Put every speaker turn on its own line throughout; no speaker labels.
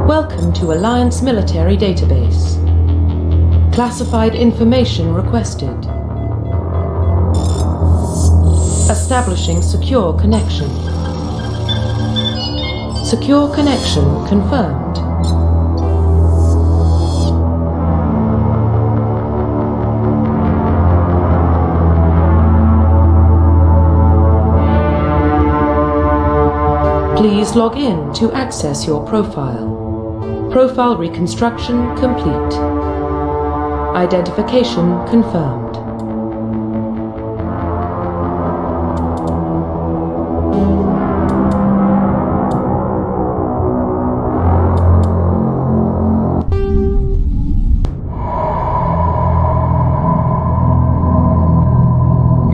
Welcome to Alliance Military Database. Classified information requested. Establishing secure connection. Secure connection confirmed. Please log in to access your profile. Profile reconstruction complete. Identification confirmed.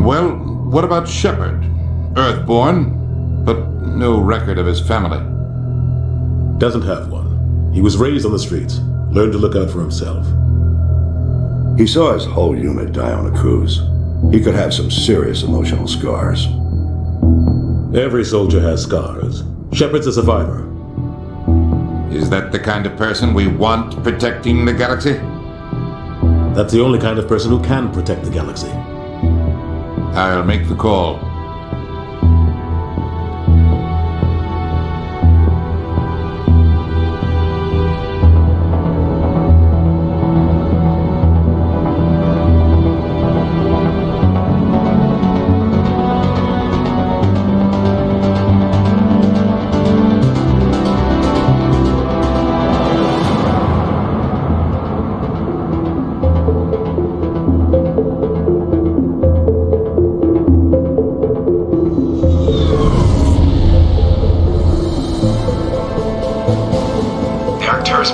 Well, what about Shepard? Earthborn, but no record of his family.
Doesn't have one. He was raised on the streets, learned to look out for himself.
He saw his whole unit die on a cruise. He could have some serious emotional scars.
Every soldier has scars. Shepard's a survivor.
Is that the kind of person we want protecting the galaxy?
That's the only kind of person who can protect the galaxy.
I'll make the call.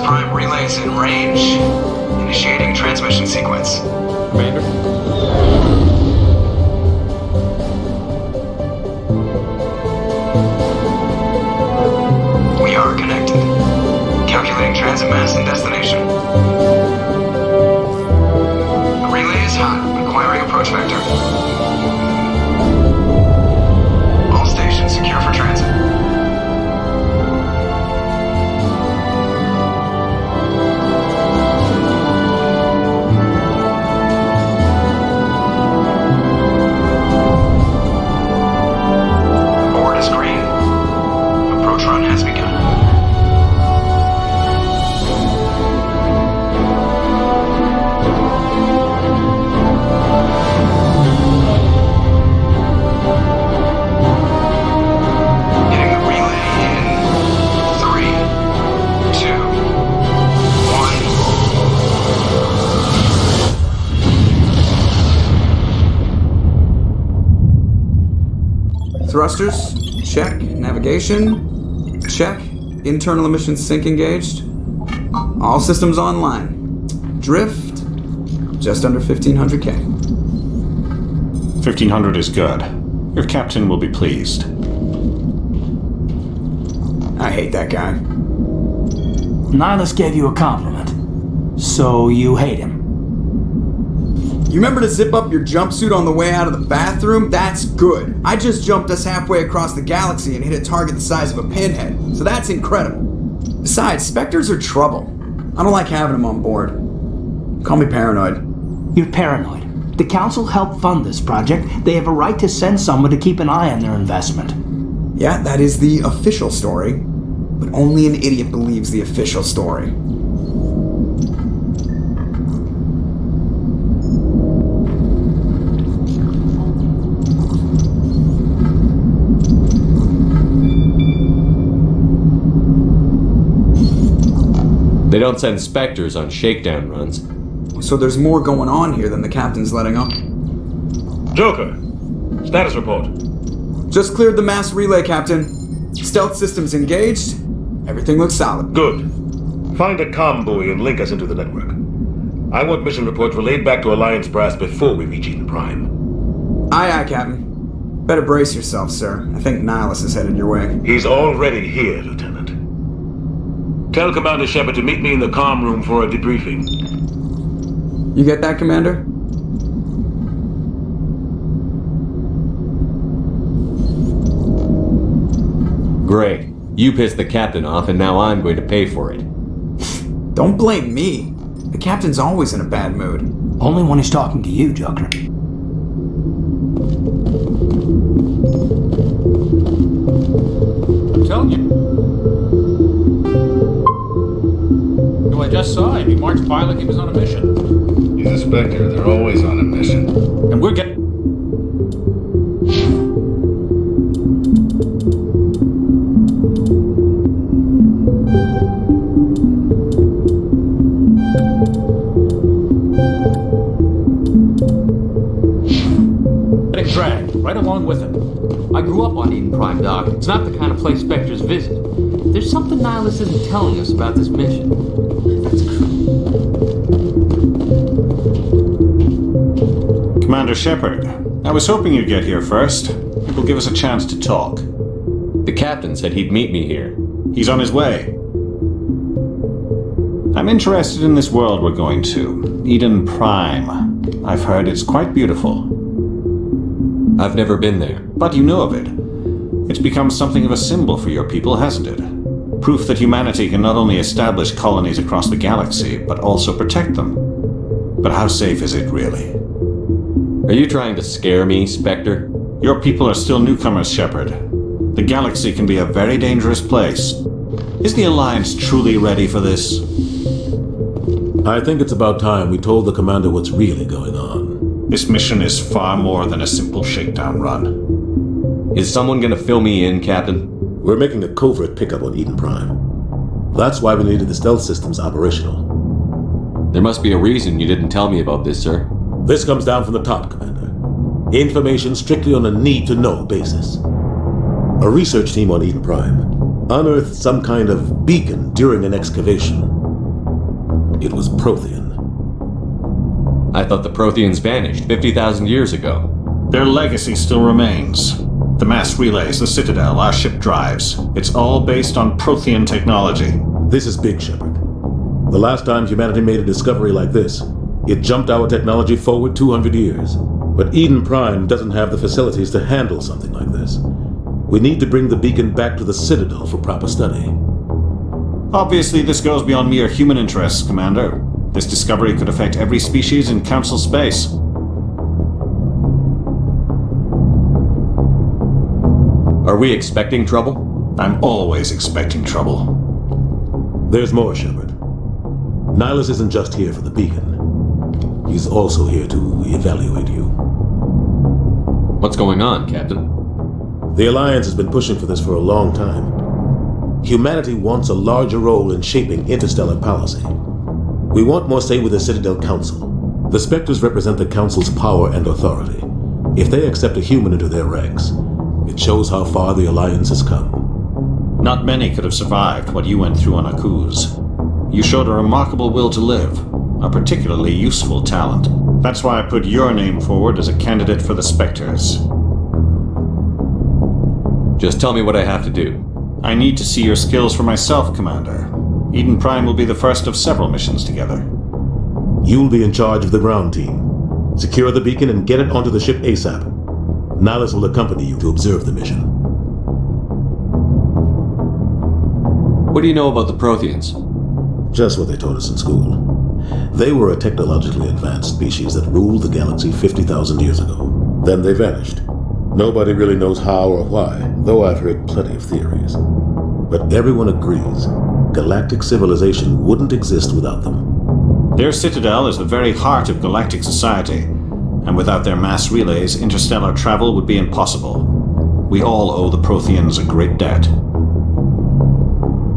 Prime relays in range. Initiating transmission sequence.
Commander?
We are connected. Calculating transit mass and destination. The relay is hot. Acquiring approach vector. All stations secure for transit.
Thrusters, check. Navigation, check. Internal emission sync engaged. All systems online. Drift, just under 1500K.
1500 is good. Your captain will be pleased.
I hate that guy.
Nihilus gave you a compliment. So you hate him.
You remember to zip up your jumpsuit on the way out of the bathroom? That's good. I just jumped us halfway across the galaxy and hit a target the size of a pinhead, so that's incredible. Besides, Spectres are trouble. I don't like having them on board. Call me paranoid.
You're paranoid. The Council helped fund this project. They have a right to send someone to keep an eye on their investment.
Yeah, that is the official story. But only an idiot believes the official story.
They don't send Spectres on shakedown runs.
So there's more going on here than the captain's letting on.
Joker, status report.
Just cleared the mass relay, Captain. Stealth systems engaged. Everything looks solid.
Good. Find a comm buoy and link us into the network. I want mission reports relayed back to Alliance Brass before we reach Eden Prime.
Aye, aye, Captain. Better brace yourself, sir. I think Nihilus is headed your way.
He's already here, Lieutenant. Tell Commander Shepard to meet me in the comm room for a debriefing.
You get that, Commander?
Great. You pissed the captain off, and now I'm going to pay for it.
Don't blame me. The captain's always in a bad mood.
Only when he's talking to you, Joker.
I'm telling you. I just saw him. He marched by like he was on a mission.
He's a Spectre. They're always on a mission.
And we're getting... getting dragged right along with him.
I grew up on Eden Prime, Doc. It's not the kind of place Spectres visit. There's something Nihilus isn't telling us about this mission.
Commander Shepard, I was hoping you'd get here first. It will give us a chance to talk.
The captain said he'd meet me here.
He's on his way. I'm interested in this world we're going to, Eden Prime. I've heard it's quite beautiful.
I've never been there.
But you know of it. It's become something of a symbol for your people, hasn't it? Proof that humanity can not only establish colonies across the galaxy, but also protect them. But how safe is it, really?
Are you trying to scare me, Spectre?
Your people are still newcomers, Shepard. The galaxy can be a very dangerous place. Is the Alliance truly ready for this?
I think it's about time we told the commander what's really going on.
This mission is far more than a simple shakedown run.
Is someone gonna fill me in, Captain?
We're making a covert pickup on Eden Prime. That's why we needed the stealth systems operational.
There must be a reason you didn't tell me about this, sir.
This comes down from the top, Commander. Information strictly on a need-to-know basis. A research team on Eden Prime unearthed some kind of beacon during an excavation. It was Prothean.
I thought the Protheans vanished 50,000 years ago.
Their legacy still remains. The mass relays, the Citadel, our ship drives. It's all based on Prothean technology.
This is big, Shepard. The last time humanity made a discovery like this, it jumped our technology forward 200 years. But Eden Prime doesn't have the facilities to handle something like this. We need to bring the beacon back to the Citadel for proper study.
Obviously, this goes beyond mere human interests, Commander. This discovery could affect every species in Council space.
Are we expecting trouble?
I'm always expecting trouble.
There's more, Shepard. Nihilus isn't just here for the beacon. He's also here to evaluate you.
What's going on, Captain?
The Alliance has been pushing for this for a long time. Humanity wants a larger role in shaping interstellar policy. We want more say with the Citadel Council. The Spectres represent the Council's power and authority. If they accept a human into their ranks, it shows how far the Alliance has come.
Not many could have survived what you went through on Akuz. You showed a remarkable will to live, a particularly useful talent. That's why I put your name forward as a candidate for the Spectres.
Just tell me what I have to do.
I need to see your skills for myself, Commander. Eden Prime will be the first of several missions together.
You'll be in charge of the ground team. Secure the beacon and get it onto the ship ASAP. Nihilus will accompany you to observe the mission.
What do you know about the Protheans?
Just what they taught us in school. They were a technologically advanced species that ruled the galaxy 50,000 years ago. Then they vanished. Nobody really knows how or why, though I've heard plenty of theories. But everyone agrees galactic civilization wouldn't exist without them.
Their citadel is the very heart of galactic society, and without their mass relays, interstellar travel would be impossible. We all owe the Protheans a great debt.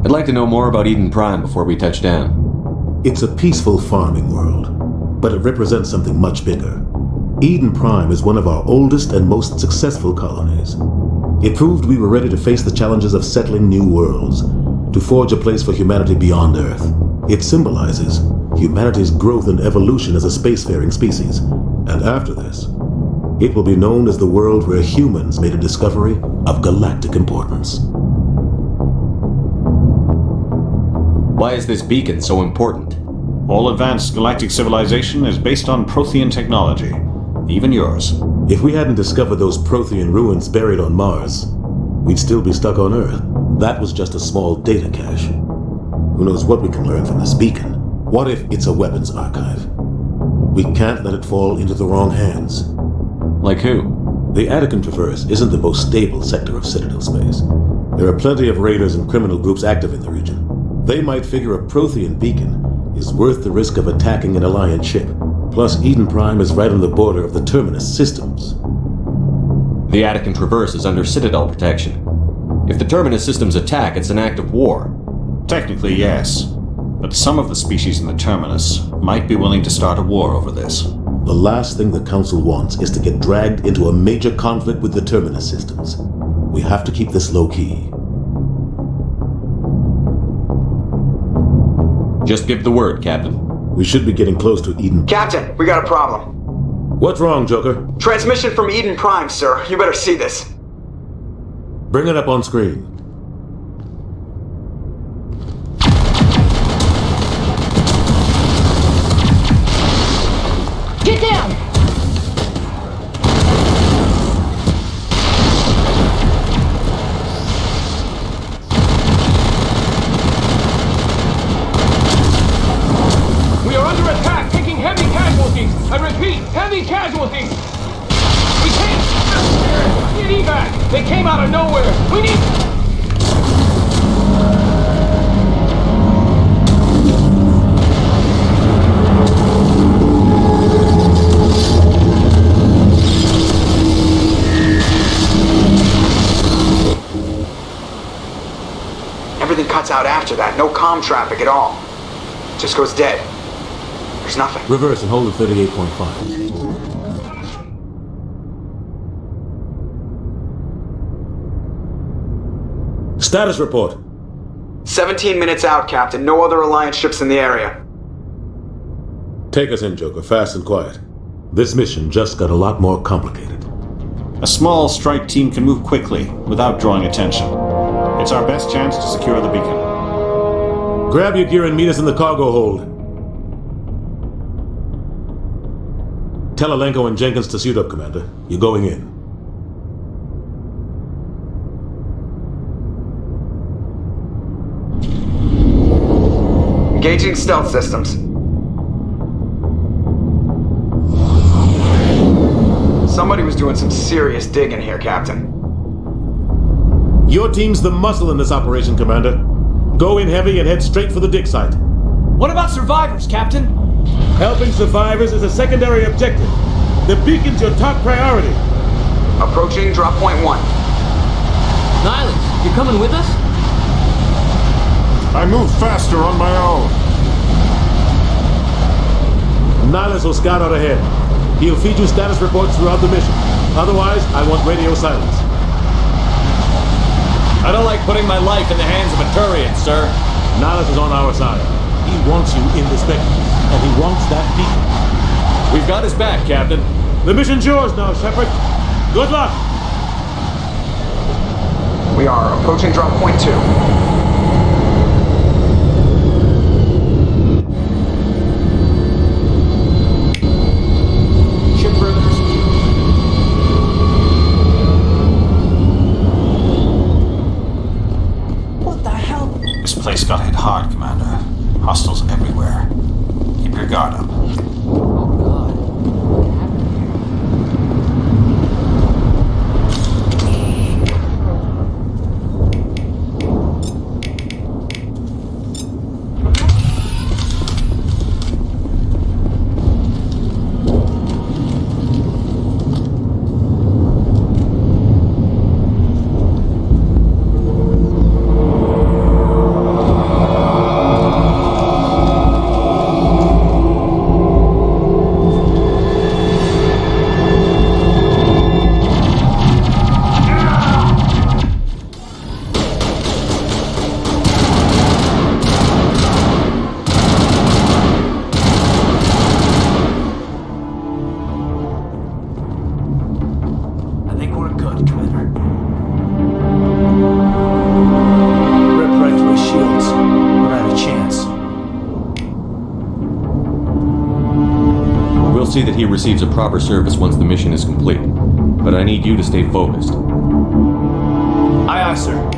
I'd like to know more about Eden Prime before we touch down.
It's a peaceful farming world, but it represents something much bigger. Eden Prime is one of our oldest and most successful colonies. It proved we were ready to face the challenges of settling new worlds, to forge a place for humanity beyond Earth. It symbolizes humanity's growth and evolution as a spacefaring species. And after this, it will be known as the world where humans made a discovery of galactic importance.
Why is this beacon so important?
All advanced galactic civilization is based on Prothean technology, even yours.
If we hadn't discovered those Prothean ruins buried on Mars, we'd still be stuck on Earth. That was just a small data cache. Who knows what we can learn from this beacon? What if it's a weapons archive? We can't let it fall into the wrong hands.
Like who?
The Attican Traverse isn't the most stable sector of Citadel space. There are plenty of raiders and criminal groups active in the region. They might figure a Prothean beacon is worth the risk of attacking an Alliance ship. Plus, Eden Prime is right on the border of the Terminus systems.
The Attican Traverse is under Citadel protection. If the Terminus systems attack, it's an act of war.
Technically, yes. But some of the species in the Terminus might be willing to start a war over this.
The last thing the Council wants is to get dragged into a major conflict with the Terminus systems. We have to keep this low-key.
Just give the word, Captain.
We should be getting close to Eden.
Captain, we got a problem.
What's wrong, Joker?
Transmission from Eden Prime, sir. You better see this.
Bring it up on screen.
Get down!
We are under attack, taking heavy casualties. I repeat, heavy casualties. We can't get evac. They came out of nowhere. We need.
Everything cuts out after that. No comm traffic at all. Just goes dead. There's nothing.
Reverse and hold at 38.5. Status report.
17 minutes out, Captain. No other Alliance ships in the area.
Take us in, Joker, fast and quiet. This mission just got a lot more complicated.
A small strike team can move quickly without drawing attention. It's our best chance to secure the beacon.
Grab your gear and meet us in the cargo hold. Tell Alenko and Jenkins to suit up, Commander. You're going in.
Engaging stealth systems. Somebody was doing some serious digging here, Captain.
Your team's the muscle in this operation, Commander. Go in heavy and head straight for the dig site.
What about survivors, Captain?
Helping survivors is a secondary objective. The beacon's your top priority.
Approaching drop point 1.
Nihilus, you coming with us?
I move faster on my own.
Nihilus will scout out ahead. He'll feed you status reports throughout the mission. Otherwise, I want radio silence.
I don't like putting my life in the hands of a Turian, sir.
Nihilus is on our side. He wants you in the Spectres, and he wants that beacon.
We've got his back, Captain.
The mission's yours now, Shepard. Good luck.
We are approaching drop point 2.
place got hit hard, Commander. Hostiles everywhere. Keep your guard up.
Oh god. What happened here?
I think we're good, Commander. Rip right through his shields. We're out of chance.
We'll see that he receives a proper service once the mission is complete. But I need you to stay focused.
Aye, aye, sir.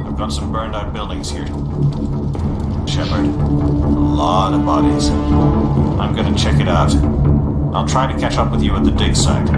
I've got some burned out buildings here. Shepard, a lot of bodies. I'm gonna check it out. I'll try to catch up with you at the dig site.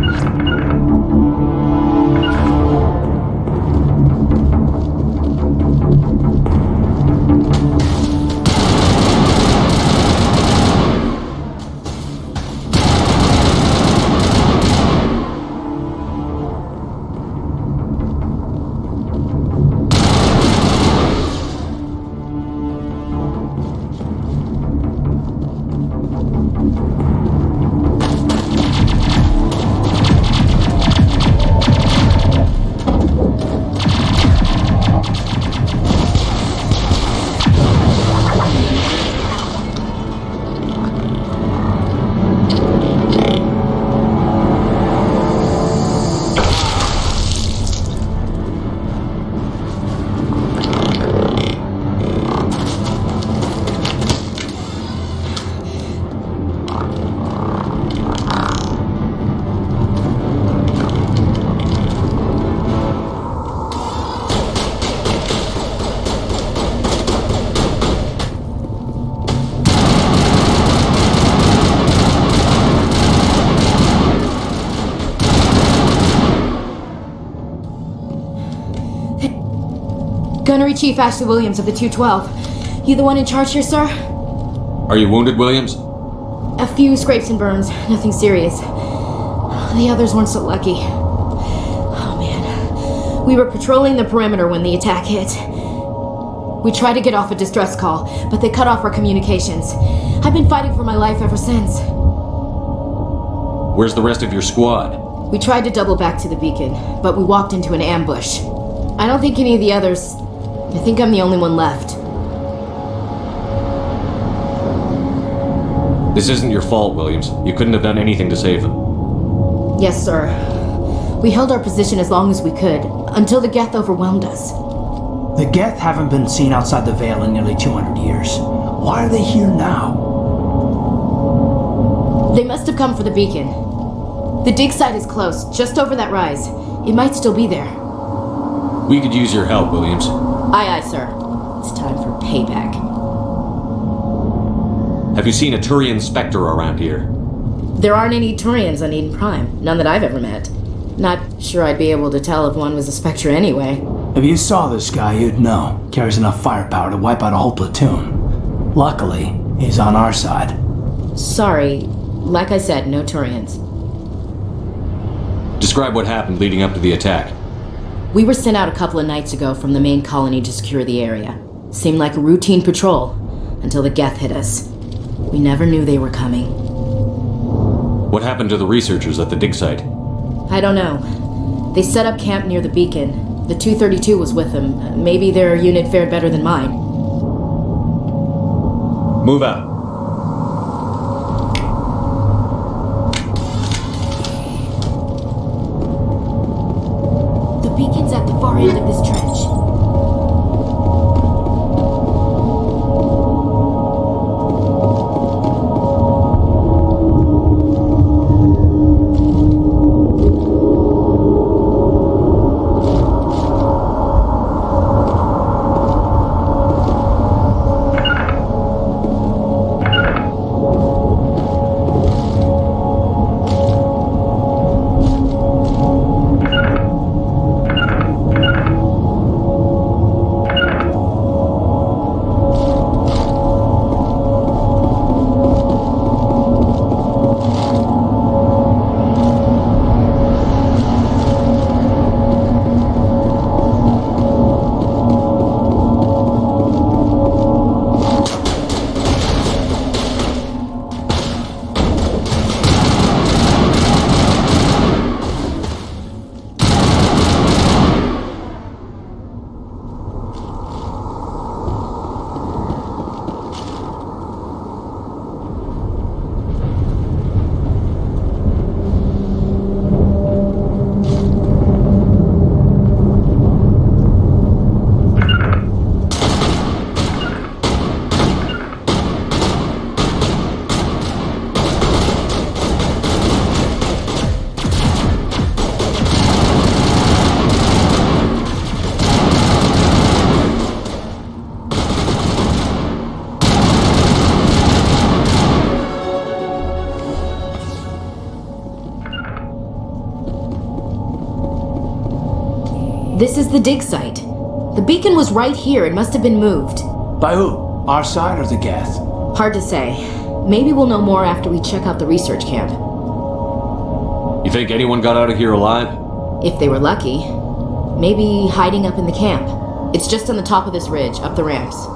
Gunnery Chief Ashley Williams of the 212. You the one in charge here, sir?
Are you wounded, Williams?
A few scrapes and burns, nothing serious. The others weren't so lucky. Oh man. We were patrolling the perimeter when the attack hit. We tried to get off a distress call, but they cut off our communications. I've been fighting for my life ever since.
Where's the rest of your squad?
We tried to double back to the beacon, but we walked into an ambush. I don't think any of the others... I think I'm the only one left.
This isn't your fault, Williams. You couldn't have done anything to save them.
Yes, sir. We held our position as long as we could, until the Geth overwhelmed us.
The Geth haven't been seen outside the Veil in nearly 200 years. Why are they here now?
They must have come for the beacon. The dig site is close, just over that rise. It might still be there.
We could use your help, Williams.
Aye, aye, sir. It's time for payback.
Have you seen a Turian Spectre around here?
There aren't any Turians on Eden Prime. None that I've ever met. Not sure I'd be able to tell if one was a Spectre anyway.
If you saw this guy, you'd know. Carries enough firepower to wipe out a whole platoon. Luckily, he's on our side.
Sorry. Like I said, no Turians.
Describe what happened leading up to the attack.
We were sent out a couple of nights ago from the main colony to secure the area. Seemed like a routine patrol, until the Geth hit us. We never knew they were coming.
What happened to the researchers at the dig site?
I don't know. They set up camp near the beacon. The 232 was with them. Maybe their unit fared better than mine.
Move out.
The beacon's at the far end of this trench. This is the dig site. The beacon was right here. It must have been moved.
By who? Our side or the Geth?
Hard to say. Maybe we'll know more after we check out the research camp.
You think anyone got out of here alive?
If they were lucky. Maybe hiding up in the camp. It's just on the top of this ridge, up the ramps.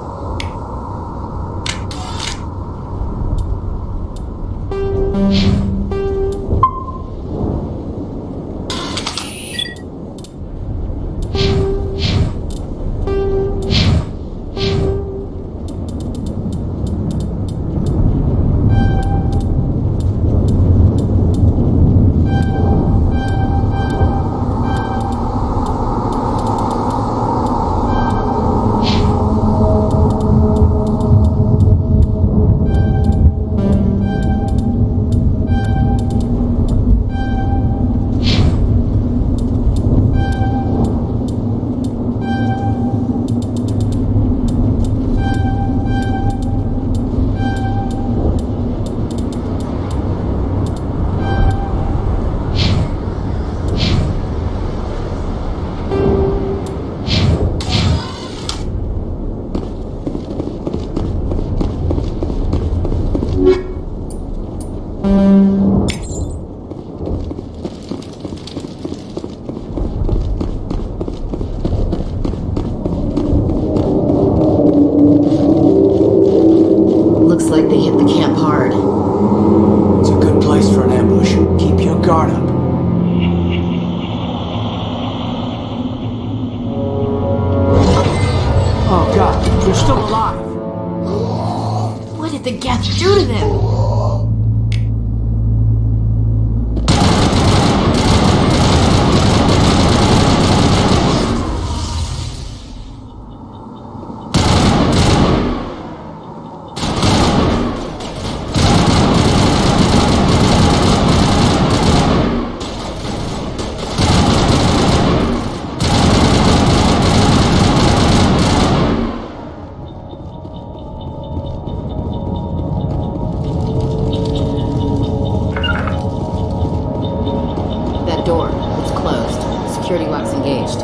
security locks engaged.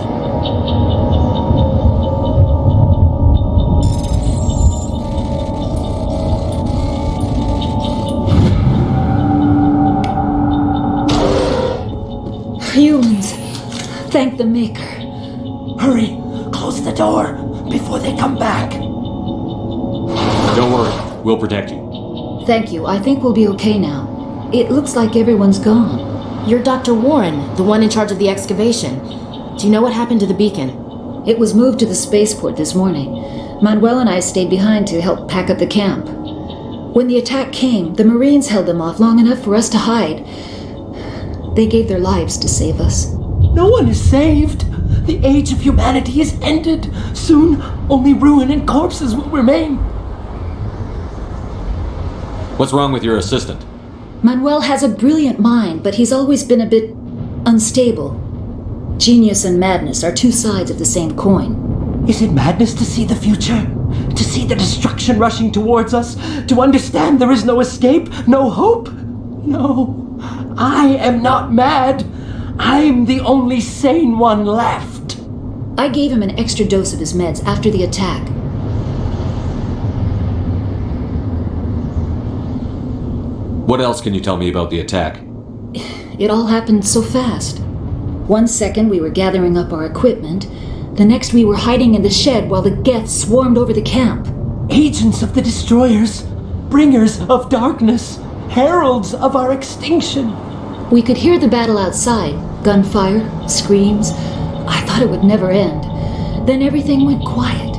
Humans. Thank the Maker. Hurry, close the door before they come back.
Don't worry, we'll protect you.
Thank you. I think we'll be okay now. It looks like everyone's gone.
You're Dr. Warren, the one in charge of the excavation. Do you know what happened to the beacon?
It was moved to the spaceport this morning. Manuel and I stayed behind to help pack up the camp. When the attack came, the Marines held them off long enough for us to hide. They gave their lives to save us.
No one is saved. The age of humanity is ended. Soon, only ruin and corpses will remain.
What's wrong with your assistant?
Manuel has a brilliant mind, but he's always been a bit unstable. Genius and madness are two sides of the same coin.
Is it madness to see the future? To see the destruction rushing towards us? To understand there is no escape? No hope? No. I am not mad. I'm the only sane one left.
I gave him an extra dose of his meds after the attack.
What else can you tell me about the attack?
It all happened so fast. 1 second we were gathering up our equipment. The next we were hiding in the shed while the Geth swarmed over the camp.
Agents of the destroyers. Bringers of darkness. Heralds of our extinction.
We could hear the battle outside. Gunfire, screams. I thought it would never end. Then everything went quiet.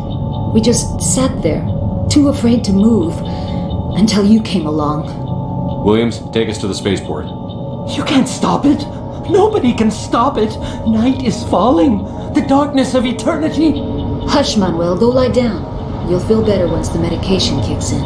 We just sat there, too afraid to move, until you came along.
Williams, take us to the spaceport.
You can't stop it. Nobody can stop it. Night is falling. The darkness of eternity.
Hush, Manuel. Go lie down. You'll feel better once the medication kicks in.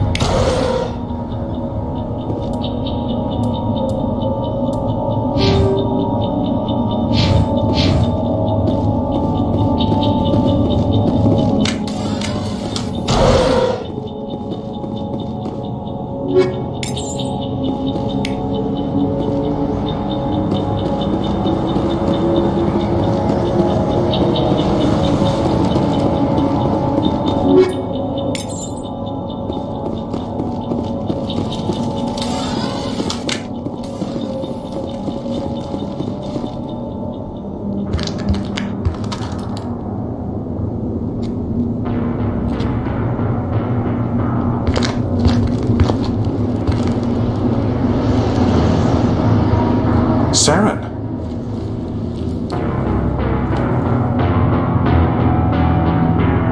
Saren.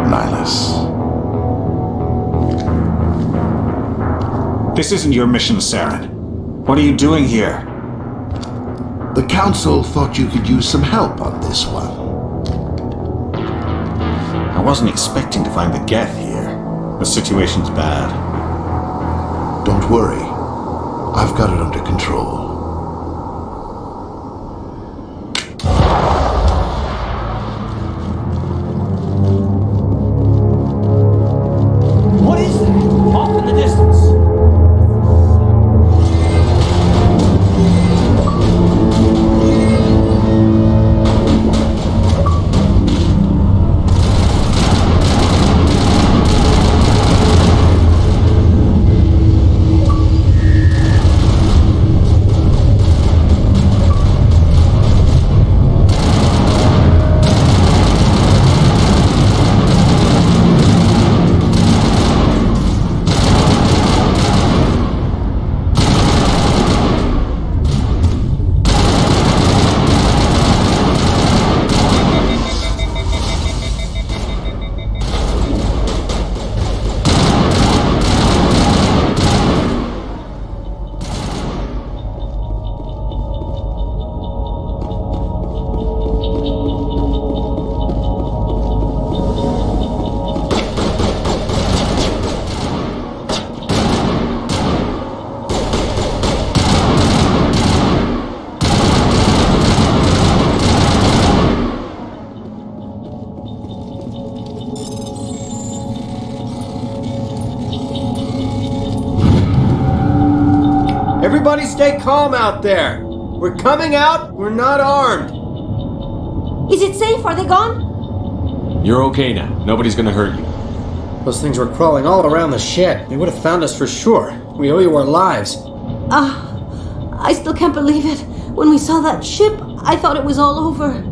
Nihilus. This isn't your mission, Saren. What are you doing here?
The Council thought you could use some help on this one.
I wasn't expecting to find the Geth here. The situation's bad.
Don't worry. I've got it under control.
Everybody stay calm out there. We're coming out. We're not armed. Is it safe? Are they gone?
You're okay now. Nobody's gonna hurt you.
Those things were crawling all around the shed. They would have found us for sure. We owe you our lives.
I still can't believe it. When we saw that ship, I thought it was all over.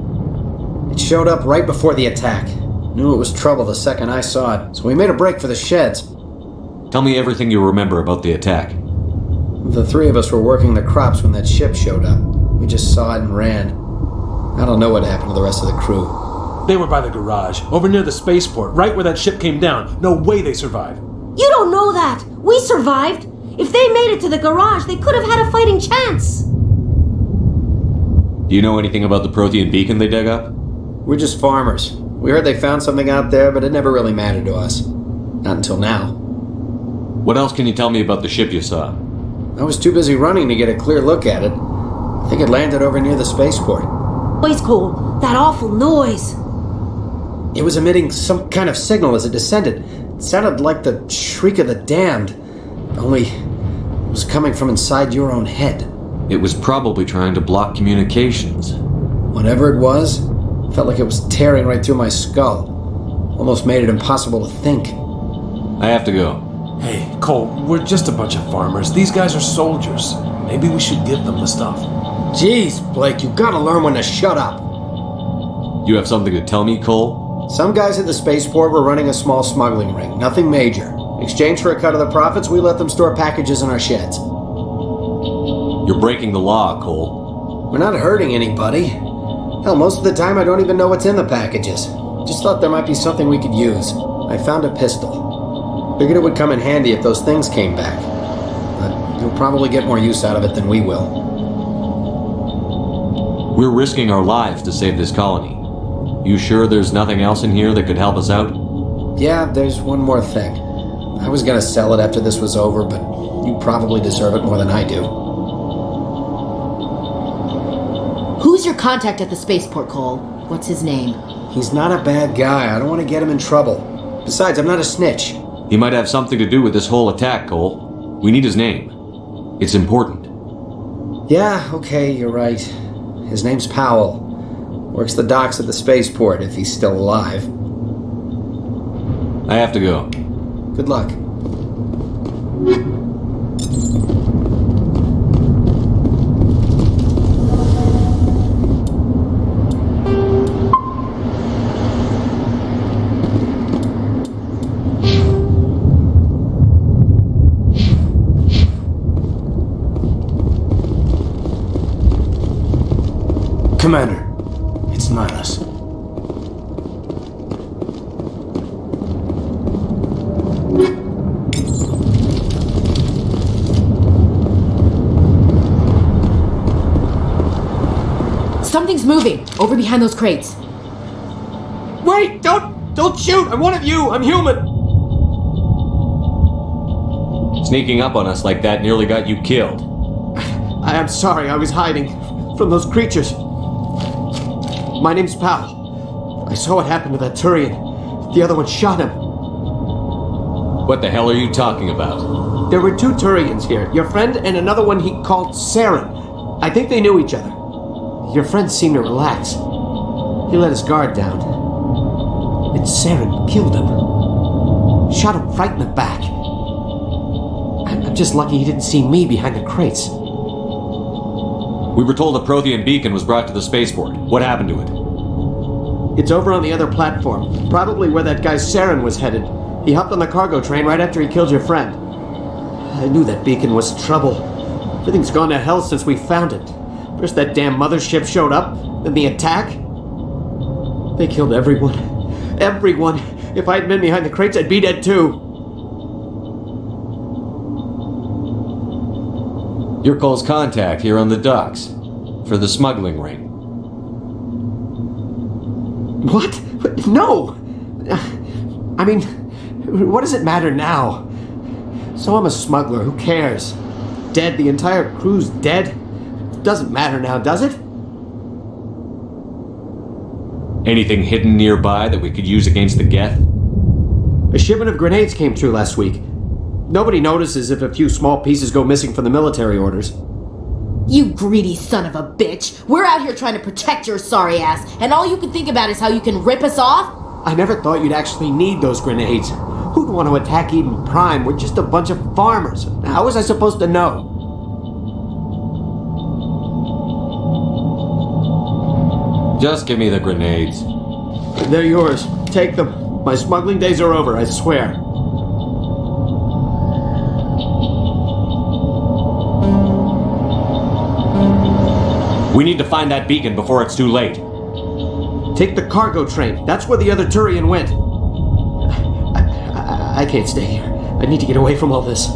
It showed up right before the attack. Knew it was trouble the second I saw it, so we made a break for the sheds.
Tell me everything you remember about the attack.
The three of us were working the crops when that ship showed up. We just saw it and ran. I don't know what happened to the rest of the crew.
They were by the garage, over near the spaceport, right where that ship came down. No way they survived.
You don't know that. We survived. If they made it to the garage, they could have had a fighting chance.
Do you know anything about the Prothean beacon they dug up?
We're just farmers. We heard they found something out there, but it never really mattered to us. Not until now.
What else can you tell me about the ship you saw?
I was too busy running to get a clear look at it. I think it landed over near the spaceport.
Noise, Cole. That awful noise.
It was emitting some kind of signal as it descended. It sounded like the shriek of the damned. Only it was coming from inside your own head.
It was probably trying to block communications.
Whatever it was, felt like it was tearing right through my skull. Almost made it impossible to think.
I have to go.
Hey, Cole, we're just a bunch of farmers. These guys are soldiers. Maybe we should give them the stuff.
Jeez, Blake, you gotta learn when to shut up.
You have something to tell me, Cole?
Some guys at the spaceport were running a small smuggling ring. Nothing major. In exchange for a cut of the profits, we let them store packages in our sheds.
You're breaking the law, Cole.
We're not hurting anybody. Hell, most of the time I don't even know what's in the packages. Just thought there might be something we could use. I found a pistol. Figured it would come in handy if those things came back. But you'll probably get more use out of it than we will.
We're risking our lives to save this colony. You sure there's nothing else in here that could help us out?
Yeah, there's one more thing. I was gonna sell it after this was over, but you probably deserve it more than I do.
Who's your contact at the spaceport, Cole? What's his name?
He's not a bad guy. I don't want to get him in trouble. Besides, I'm not a snitch.
He might have something to do with this whole attack, Cole. We need his name. It's important.
Yeah, okay, you're right. His name's Powell. Works the docks at the spaceport if he's still alive.
I have to go.
Good luck.
Commander, it's Nihilus.
Something's moving over behind those crates.
Wait! Don't shoot! I'm one of you! I'm human!
Sneaking up on us like that nearly got you killed.
I am sorry, I was hiding from those creatures. My name's Powell. I saw what happened to that Turian. The other one shot him.
What the hell are you talking about?
There were two Turians here. Your friend and another one he called Saren. I think they knew each other. Your friend seemed to relax. He let his guard down. And Saren killed him. Shot him right in the back. I'm just lucky he didn't see me behind the crates.
We were told a Prothean beacon was brought to the spaceport. What happened to it?
It's over on the other platform. Probably where that guy Saren was headed. He hopped on the cargo train right after he killed your friend. I knew that beacon was trouble. Everything's gone to hell since we found it. First that damn mothership showed up, then the attack. They killed everyone. Everyone. If I had been behind the crates, I'd be dead too.
You're Cole's contact here on the docks. For the smuggling ring.
What? No! I mean, what does it matter now? So I'm a smuggler, who cares? Dead, the entire crew's dead? Doesn't matter now, does it?
Anything hidden nearby that we could use against the Geth?
A shipment of grenades came through last week. Nobody notices if a few small pieces go missing from the military orders.
You greedy son of a bitch! We're out here trying to protect your sorry ass, and all you can think about is how you can rip us off?
I never thought you'd actually need those grenades. Who'd want to attack Eden Prime? We're just a bunch of farmers. How was I supposed to know?
Just give me the grenades.
They're yours. Take them. My smuggling days are over, I swear.
We need to find that beacon before it's too late.
Take the cargo train. That's where the other Turian went. I can't stay here. I need to get away from all this.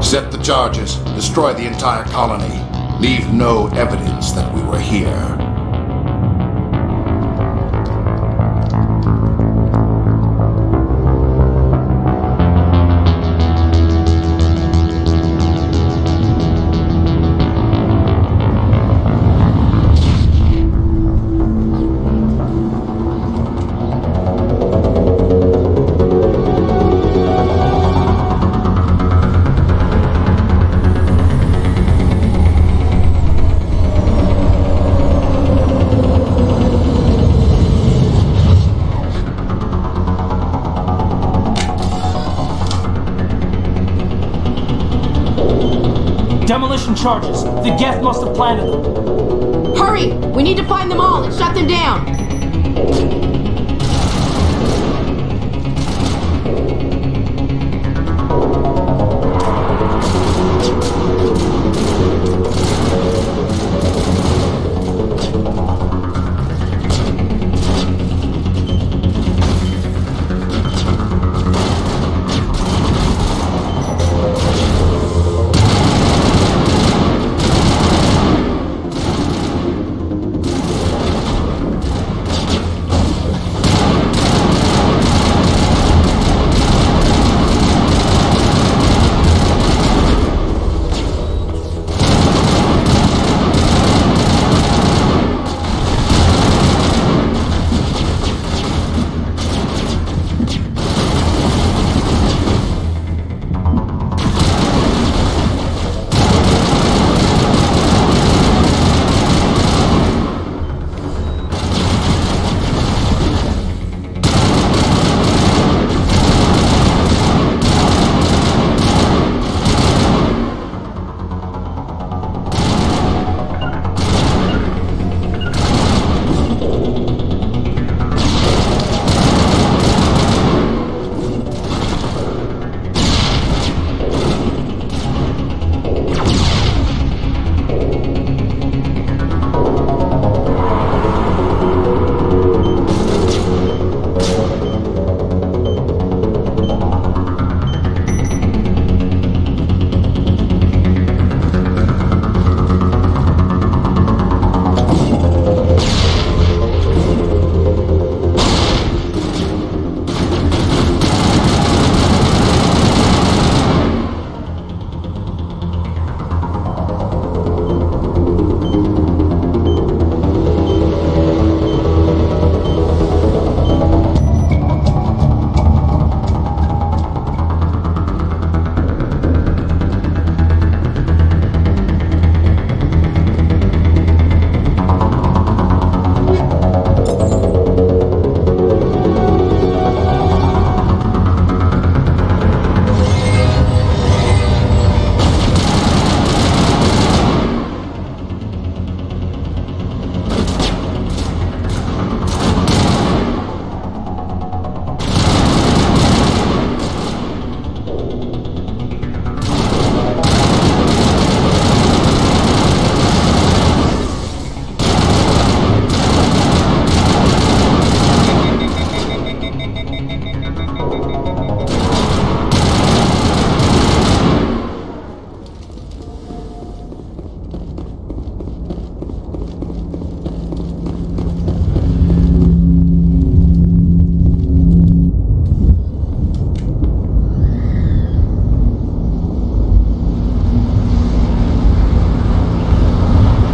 Set the charges. Destroy the entire colony. Leave no evidence that we were here.
Demolition charges. The Geth must have planted them.
Hurry! We need to find them all and shut them down!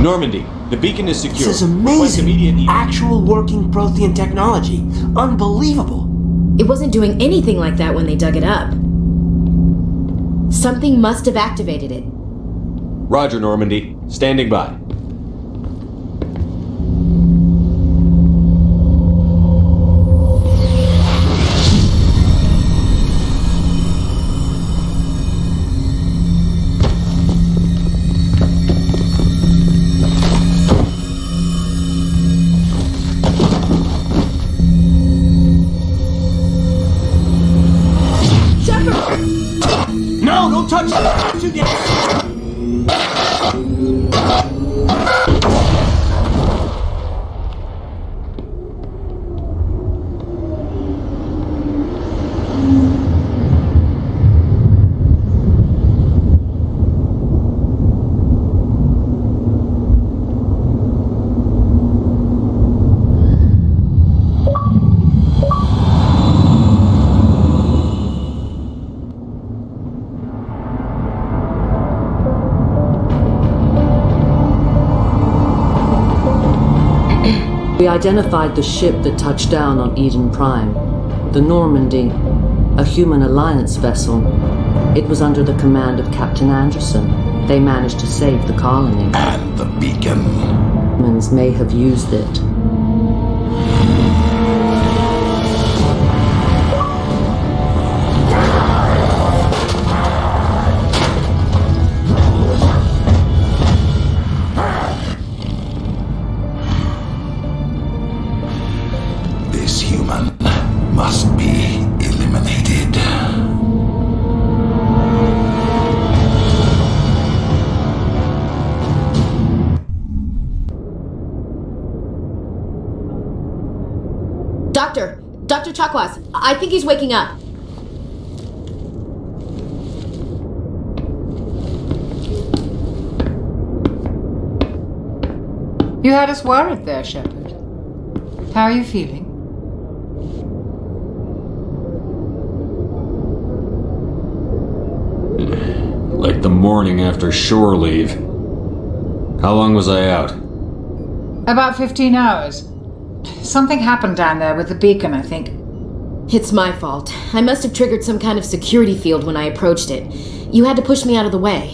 Normandy, the beacon is secure.
This is amazing. Actual working Prothean technology. Unbelievable.
It wasn't doing anything like that when they dug it up. Something must have activated it.
Roger, Normandy. Standing by.
No, don't touch it! You get
We identified the ship that touched down on Eden Prime, the Normandy, a human alliance vessel. It was under the command of Captain Anderson. They managed to save the colony.
And the beacon.
Humans may have used it.
This human must be eliminated.
Dr. Chakwas, I think he's waking up.
You had us worried there, Shepard. How are you feeling?
Like the morning after shore leave. How long was I out?
About 15 hours. Something happened down there with the beacon, I think.
It's my fault. I must have triggered some kind of security field when I approached it. You had to push me out of the way.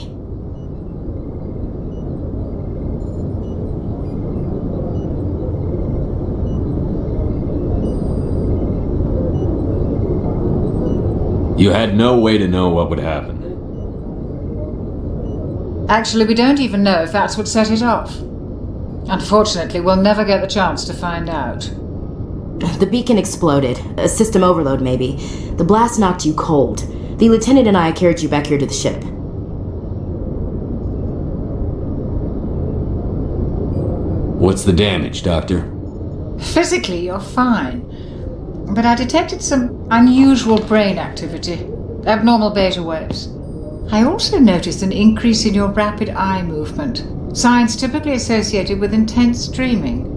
You had no way to know what would happen.
Actually, we don't even know if that's what set it off. Unfortunately, we'll never get the chance to find out.
The beacon exploded. A system overload, maybe. The blast knocked you cold. The lieutenant and I carried you back here to the ship.
What's the damage, Doctor?
Physically, you're fine. But I detected some unusual brain activity. Abnormal beta waves. I also noticed an increase in your rapid eye movement. Signs typically associated with intense dreaming.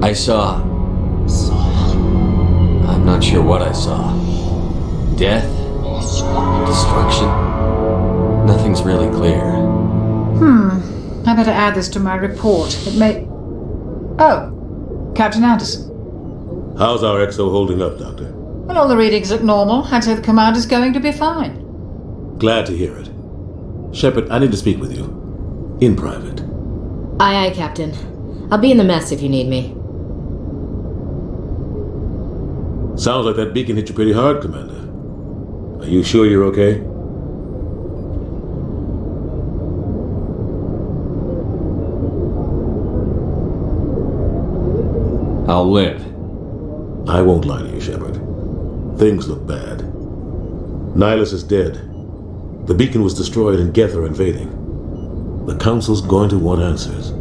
I saw... I'm not sure what I saw. Death? Destruction? Nothing's really clear.
I better add this to my report. It may... Oh, Captain Anderson.
How's our XO holding up, Doctor?
Well, all the readings look normal. I'd say the commander's going to be fine.
Glad to hear it. Shepard, I need to speak with you. In private.
Aye, Captain. I'll be in the mess if you need me.
Sounds like that beacon hit you pretty hard, Commander. Are you sure you're okay?
I'll live.
I won't lie to you, Shepard. Things look bad. Nihilus is dead. The beacon was destroyed and Geth are invading. The Council's going to want answers.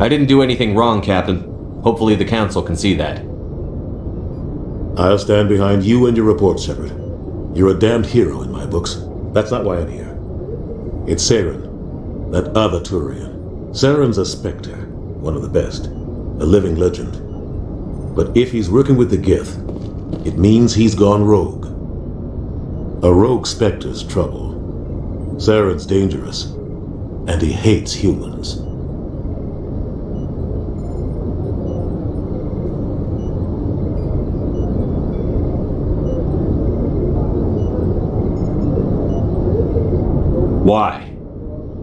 I didn't do anything wrong, Captain. Hopefully the Council can see that.
I'll stand behind you and your report, Shepard. You're a damned hero in my books. That's not why I'm here. It's Saren, that other Turian. Saren's a Spectre, one of the best. A living legend. But if he's working with the Gith, it means he's gone rogue. A rogue Spectre's trouble. Saren's dangerous, and he hates humans.
Why?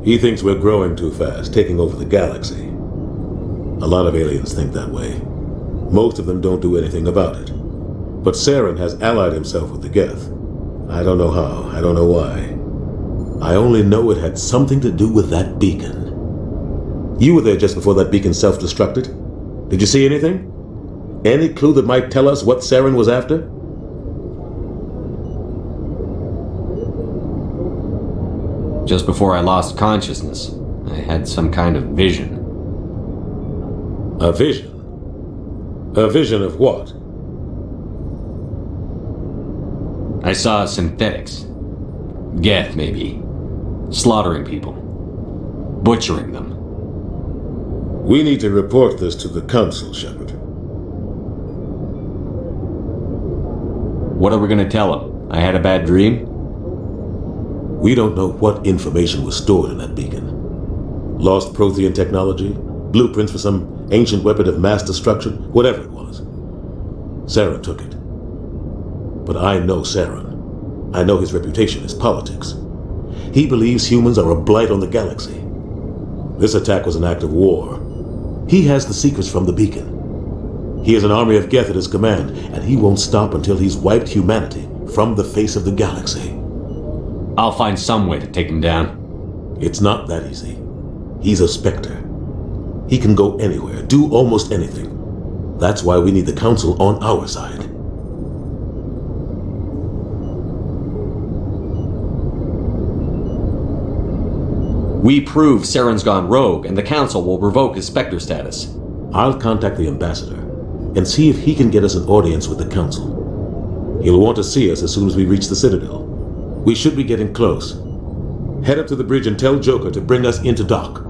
He thinks we're growing too fast, taking over the galaxy. A lot of aliens think that way. Most of them don't do anything about it. But Saren has allied himself with the Geth. I don't know how, I don't know why. I only know it had something to do with that beacon. You were there just before that beacon self-destructed. Did you see anything? Any clue that might tell us what Saren was after?
Just before I lost consciousness, I had some kind of vision.
A vision? A vision of what?
I saw synthetics. Geth, maybe. Slaughtering people. Butchering them.
We need to report this to the Council, Shepard.
What are we gonna tell them? I had a bad dream?
We don't know what information was stored in that beacon. Lost Prothean technology? Blueprints for some ancient weapon of mass destruction? Whatever it was. Saren took it. But I know Saren. I know his reputation is politics. He believes humans are a blight on the galaxy. This attack was an act of war. He has the secrets from the beacon. He has an army of Geth at his command, and he won't stop until he's wiped humanity from the face of the galaxy.
I'll find some way to take him down.
It's not that easy. He's a Spectre. He can go anywhere, do almost anything. That's why we need the Council on our side.
We prove Saren's gone rogue, and the Council will revoke his Spectre status.
I'll contact the Ambassador and see if he can get us an audience with the Council. He'll want to see us as soon as we reach the Citadel. We should be getting close. Head up to the bridge and tell Joker to bring us into dock.